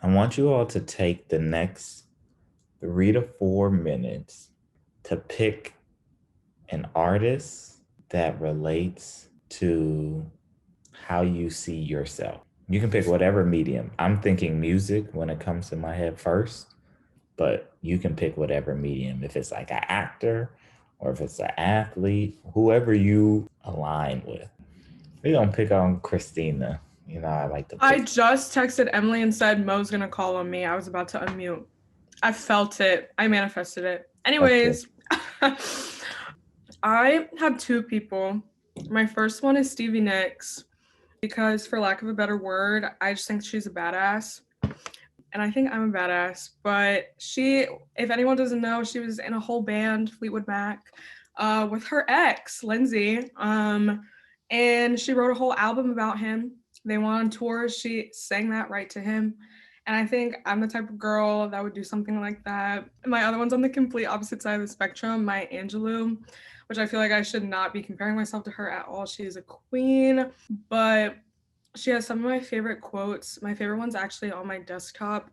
I want you all to take the next 3 to 4 minutes to pick an artist that relates to how you see yourself. You can pick whatever medium. I'm thinking music when it comes to my head first, but you can pick whatever medium. If it's like an actor or if it's an athlete, whoever you align with. We don't pick on Christina. You know, I like to I pick. just texted Emily and said Mo's gonna call on me. I was about to unmute. I felt it. I manifested it. Okay. Anyways, I have two people. My first one is Stevie Nicks because, for lack of a better word, I just think she's a badass. And I think I'm a badass. But she, if anyone doesn't know, she was in a whole band, Fleetwood Mac, with her ex, Lindsay. And she wrote a whole album about him. They went on tour. She sang that right to him. And I think I'm the type of girl that would do something like that. My other one's on the complete opposite side of the spectrum, Maya Angelou, which I feel like I should not be comparing myself to her at all. She is a queen, but she has some of my favorite quotes. My favorite one's actually on my desktop.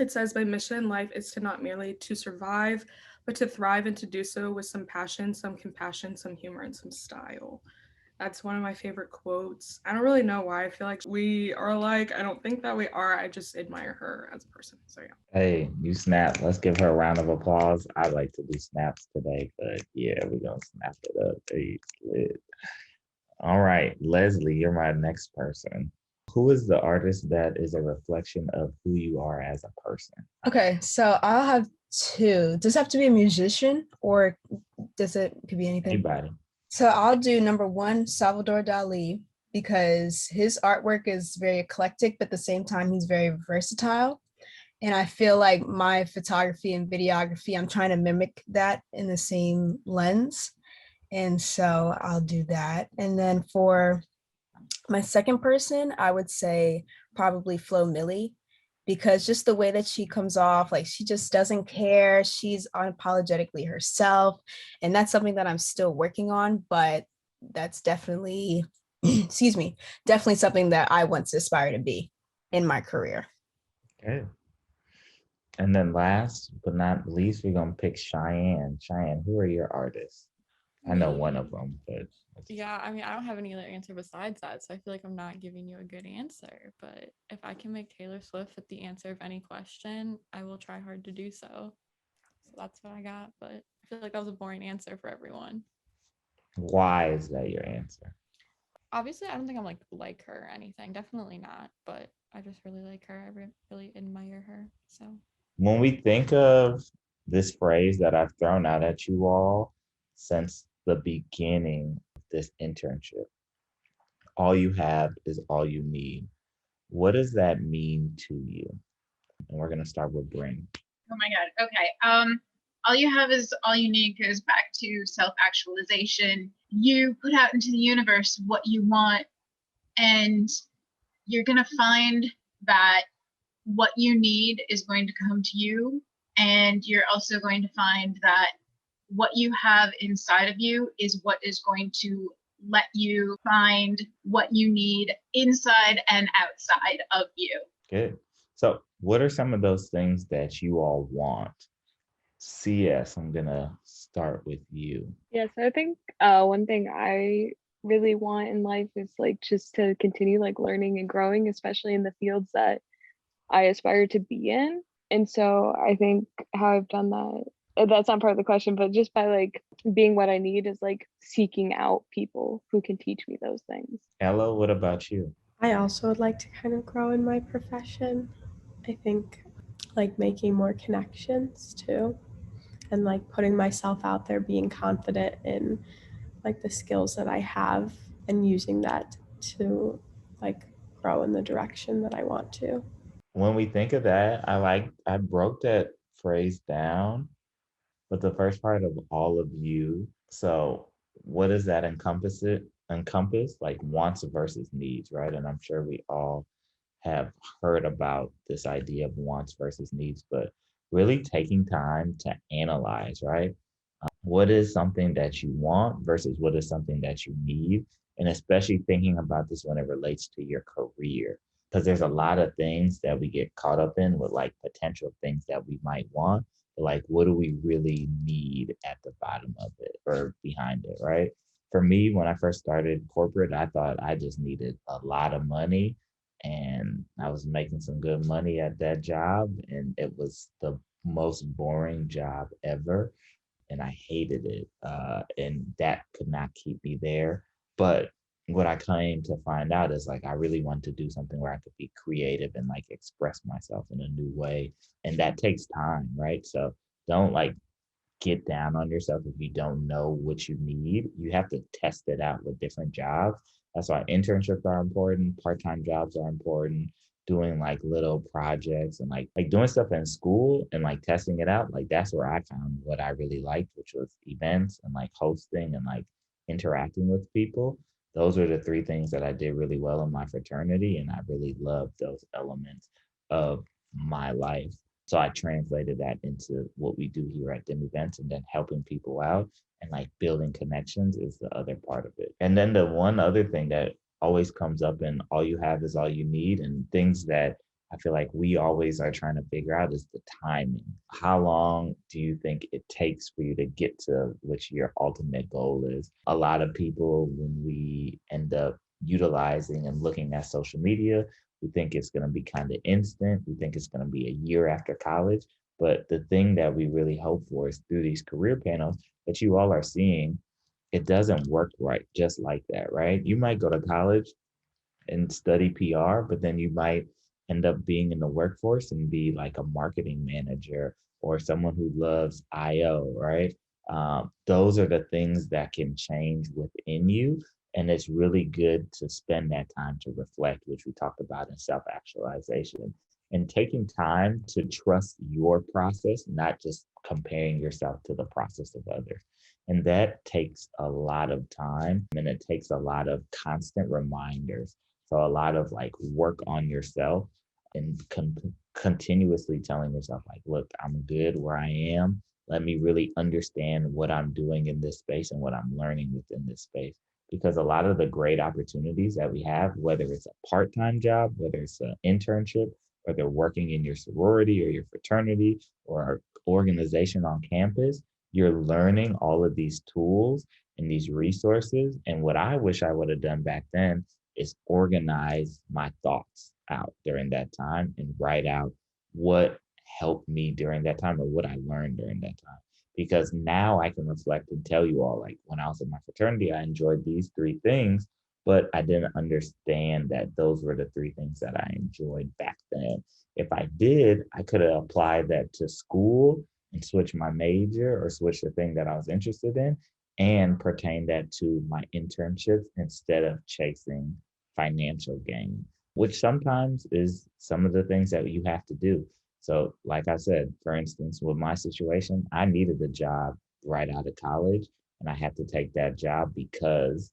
It says, "My mission in life is to not merely to survive, but to thrive and to do so with some passion, some compassion, some humor, and some style." That's one of my favorite quotes. I don't really know why I feel like we are alike. I don't think that we are. I just admire her as a person. So yeah. Hey, you snap. Let's give her a round of applause. I like to do snaps today, but yeah, we're gonna snap it up. Hey, lit. All right, Leslie, you're my next person. Who is the artist that is a reflection of who you are as a person? Okay, so I'll have two. Does it have to be a musician or does it could be anything? Anybody? So I'll do number one, Salvador Dali, because his artwork is very eclectic, but at the same time, he's very versatile. And I feel like my photography and videography, I'm trying to mimic that in the same lens. And so I'll do that. And then for my second person, I would say probably Flo Millie, because just the way that she comes off, like she just doesn't care. She's unapologetically herself. And that's something that I'm still working on, but that's definitely, excuse me, definitely something that I want to aspire to be in my career. Okay. And then last but not least, we're gonna pick Cheyenne. Cheyenne, who are your artists? I know one of Me. them, but Yeah, I mean, I don't have any other answer besides that, so I feel like I'm not giving you a good answer. But if I can make Taylor Swift fit the answer of any question, I will try hard to do so. So that's what I got. But I feel like that was a boring answer for everyone. why is that your answer? Obviously, I don't think I'm like her or anything. Definitely not. But I just really like her. I really admire her. So When we think of this phrase that I've thrown out at you all since the beginning of this internship, all you have is all you need. What does that mean to you? And we're gonna start with Bryn. Oh my God. Okay. All you have is all you need goes back to self-actualization. You put out into the universe what you want, and you're gonna find that what you need is going to come to you. And you're also going to find that what you have inside of you is what is going to let you find what you need inside and outside of you. Good. So, what are some of those things that you all want? CS, I'm gonna start with you. Yes, I think one thing I really want in life is like just to continue like learning and growing, especially in the fields that I aspire to be in. And so I think how I've done that, that's not part of the question, but just by like being what I need is like seeking out people who can teach me those things. Ella, what about you? I also would like to kind of grow in my profession. I think like making more connections too, and like putting myself out there, being confident in like the skills that I have and using that to like grow in the direction that I want to. When we think of that, I broke that phrase down, but the first part of all of you. So what does that encompass? Like wants versus needs, right? And I'm sure we all have heard about this idea of wants versus needs, but really taking time to analyze, right? What is something that you want versus what is something that you need? And especially thinking about this when it relates to your career. because there's a lot of things that we get caught up in with like potential things that we might want. But like, what do we really need at the bottom of it or behind it, right? For me, when I first started corporate, I thought I just needed a lot of money, and I was making some good money at that job, and it was the most boring job ever, and I hated it. And that could not keep me there. But what I came to find out is like I really want to do something where I could be creative and like express myself in a new way. And that takes time, right? So don't like get down on yourself if you don't know what you need. You have to test it out with different jobs. That's why internships are important, part-time jobs are important, doing like little projects and like doing stuff in school and like testing it out. Like that's where I found what I really liked, which was events and like hosting and like interacting with people. Those are the three things that I did really well in my fraternity, and I really loved those elements of my life. So I translated that into what we do here at Dim Events, and then helping people out and like building connections is the other part of it. And then the one other thing that always comes up in all you have is all you need, and things that I feel like we always are trying to figure out is the timing. How long do you think it takes for you to get to what your ultimate goal is? A lot of people, when we end up utilizing and looking at social media, we think it's going to be kind of instant. We think it's going to be a year after college. But the thing that we really hope for is through these career panels that you all are seeing, it doesn't work right just like that, right? You might go to college and study PR, but then you might end up being in the workforce and be like a marketing manager or someone who loves IO, right? Those are the things that can change within you. And it's really good to spend that time to reflect, which we talked about in self actualization, and taking time to trust your process, not just comparing yourself to the process of others. And that takes a lot of time, and it takes a lot of constant reminders. So a lot of like work on yourself and continuously telling yourself like, look, I'm good where I am. Let me really understand what I'm doing in this space and what I'm learning within this space. Because a lot of the great opportunities that we have, whether it's a part-time job, whether it's an internship, whether working in your sorority or your fraternity or organization on campus, you're learning all of these tools and these resources. And what I wish I would have done back then is organize my thoughts out during that time and write out what helped me during that time or what I learned during that time. Because now I can reflect and tell you all, like when I was in my fraternity, I enjoyed these three things, but I didn't understand that those were the three things that I enjoyed back then. If I did, I could have applied that to school and switch my major or switch the thing that I was interested in and pertain that to my internships instead of chasing financial gain, which sometimes is some of the things that you have to do. So, like I said, for instance, with my situation, I needed a job right out of college, and I had to take that job because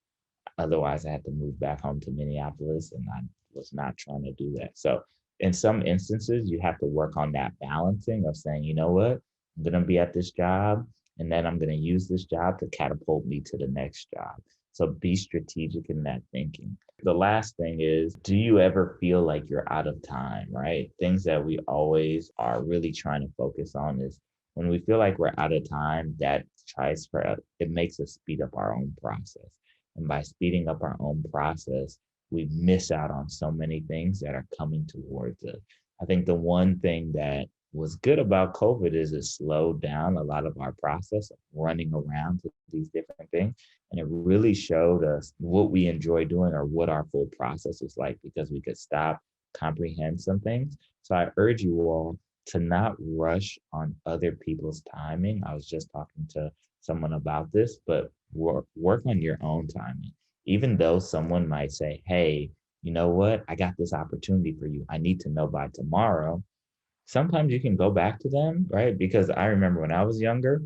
otherwise I had to move back home to Minneapolis, and I was not trying to do that. So, in some instances, you have to work on that balancing of saying, you know what, I'm going to be at this job, and then I'm going to use this job to catapult me to the next job. So, be strategic in that thinking. The last thing is, do you ever feel like you're out of time, right? Things that we always are really trying to focus on is when we feel like we're out of time, that tries for it makes us speed up our own process. And by speeding up our own process, we miss out on so many things that are coming towards us. I think the one thing that was good about COVID is it slowed down a lot of our process of running around to these different things. And it really showed us what we enjoy doing or what our full process is like because we could stop, comprehend some things. So I urge you all to not rush on other people's timing. I was just talking to someone about this, but work on your own timing. Even though someone might say, hey, you know what? I got this opportunity for you. I need to know by tomorrow. Sometimes you can go back to them, right? Because I remember when I was younger,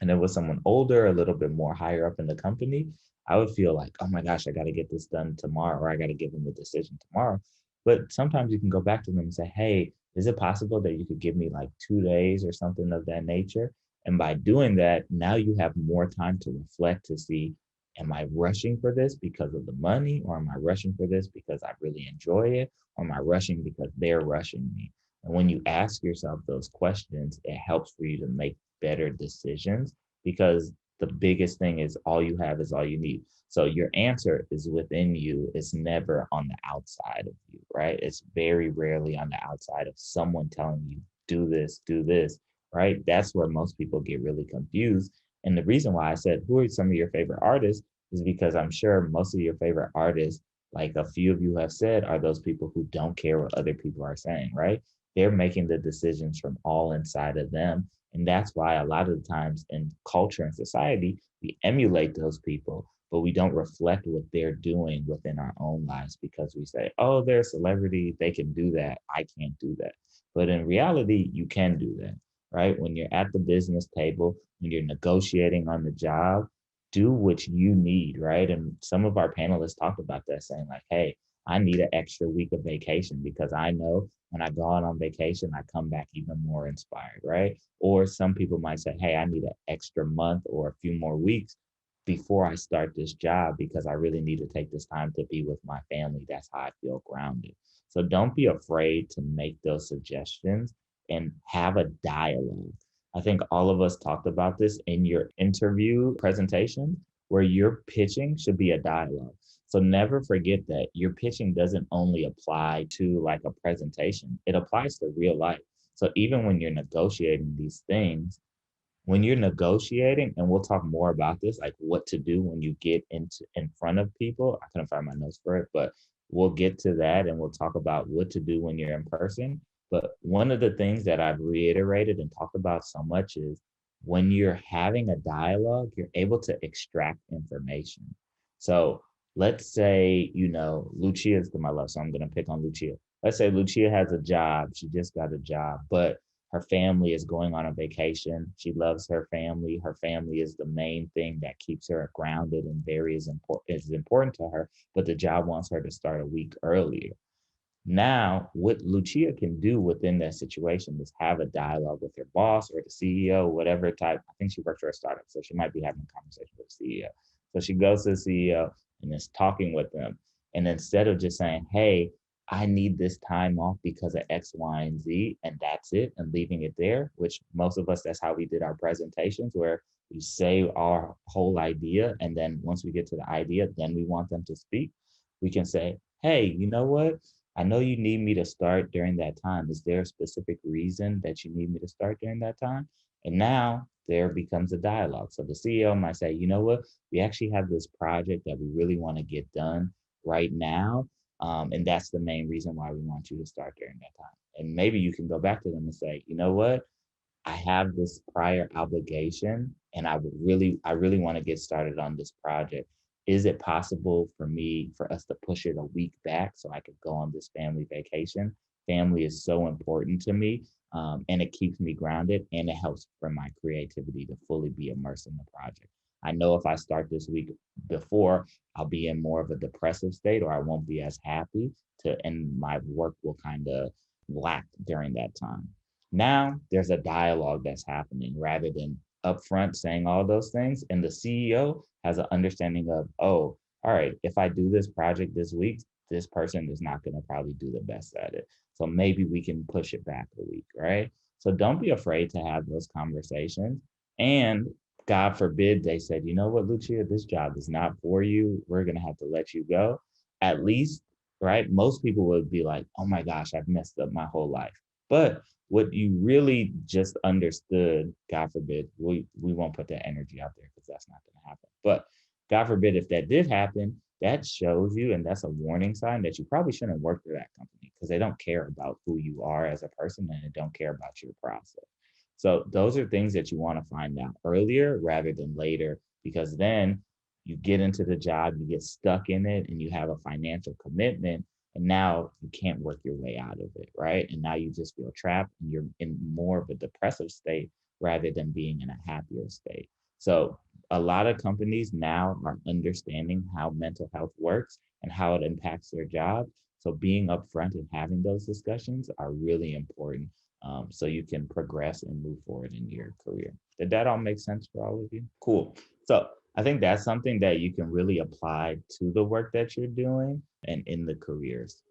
and it was someone older, a little bit more higher up in the company, I would feel like, oh my gosh, I got to get this done tomorrow, or I got to give them a decision tomorrow. But sometimes you can go back to them and say, hey, is it possible that you could give me like 2 days or something of that nature? And by doing that, now you have more time to reflect to see, am I rushing for this because of the money, or am I rushing for this because I really enjoy it? or am I rushing because they're rushing me? And when you ask yourself those questions, it helps for you to make better decisions, because the biggest thing is all you have is all you need. So your answer is within you. It's never on the outside of you, right? It's very rarely on the outside of someone telling you, do this, right? That's where most people get really confused. And the reason why I said, who are some of your favorite artists, is because I'm sure most of your favorite artists, like a few of you have said, are those people who don't care what other people are saying, right? They're making the decisions from all inside of them. And that's why a lot of the times in culture and society, we emulate those people, but we don't reflect what they're doing within our own lives, because we say, oh, they're a celebrity, they can do that. I can't do that. But in reality, you can do that, right? When you're at the business table, when you're negotiating on the job, do what you need, right? And some of our panelists talked about that, saying like, hey, I need an extra week of vacation because I know when I go out on vacation, I come back even more inspired, right? Or some people might say, hey, I need an extra month or a few more weeks before I start this job because I really need to take this time to be with my family. That's how I feel grounded. So don't be afraid to make those suggestions and have a dialogue. I think all of us talked about this in your interview presentation, where your pitching should be a dialogue. So never forget that your pitching doesn't only apply to like a presentation, it applies to real life. So even when you're negotiating these things, when you're negotiating, and we'll talk more about this, like what to do when you get into in front of people. I couldn't find my notes for it, but we'll get to that and we'll talk about what to do when you're in person. But one of the things that I've reiterated and talked about so much is when you're having a dialogue, you're able to extract information. So let's say, Lucia is to my left, so I'm going to pick on Lucia. Let's say Lucia has a job, she just got a job, but her family is going on a vacation. She loves her family. Her family is the main thing that keeps her grounded and very is important to her, but the job wants her to start a week earlier. Now, what Lucia can do within that situation is have a dialogue with her boss or the CEO, whatever type. I think she works for a startup, so she might be having a conversation with the CEO. So she goes to the CEO and is talking with them. And instead of just saying, hey, I need this time off because of X, Y, and Z, and that's it, and leaving it there, which most of us, that's how we did our presentations, where we say our whole idea. And then once we get to the idea, then we want them to speak. We can say, hey, you know what? I know you need me to start during that time. Is there a specific reason that you need me to start during that time? And now there becomes a dialogue. So the CEO might say, you know what? We actually have this project that we really want to get done right now. And that's the main reason why we want you to start during that time. And maybe you can go back to them and say, you know what? I have this prior obligation and I really want to get started on this project. Is it possible for us to push it a week back so I could go on this family vacation? Family is so important to me, and it keeps me grounded, and it helps for my creativity to fully be immersed in the project. I know if I start this week before, I'll be in more of a depressive state, or I won't be as happy and my work will kind of lack during that time. Now there's a dialogue that's happening rather than upfront saying all those things. And the CEO has an understanding of, oh, all right, if I do this project this week, this person is not going to probably do the best at it. So maybe we can push it back a week, right? So don't be afraid to have those conversations. And God forbid they said, you know what, Lucia, this job is not for you. We're going to have to let you go. At least, right? Most people would be like, oh my gosh, I've messed up my whole life. But what you really just understood, God forbid, we won't put that energy out there because that's not going to happen. But God forbid, if that did happen, that shows you, and that's a warning sign that you probably shouldn't work for that company because they don't care about who you are as a person and they don't care about your process. So those are things that you want to find out earlier rather than later, because then you get into the job, you get stuck in it, and you have a financial commitment, and now you can't work your way out of it, right? And now you just feel trapped and you're in more of a depressive state rather than being in a happier state. So a lot of companies now are understanding how mental health works and how it impacts their job. So being upfront and having those discussions are really important, so you can progress and move forward in your career. Did that all make sense for all of you? Cool. So I think that's something that you can really apply to the work that you're doing and in the careers.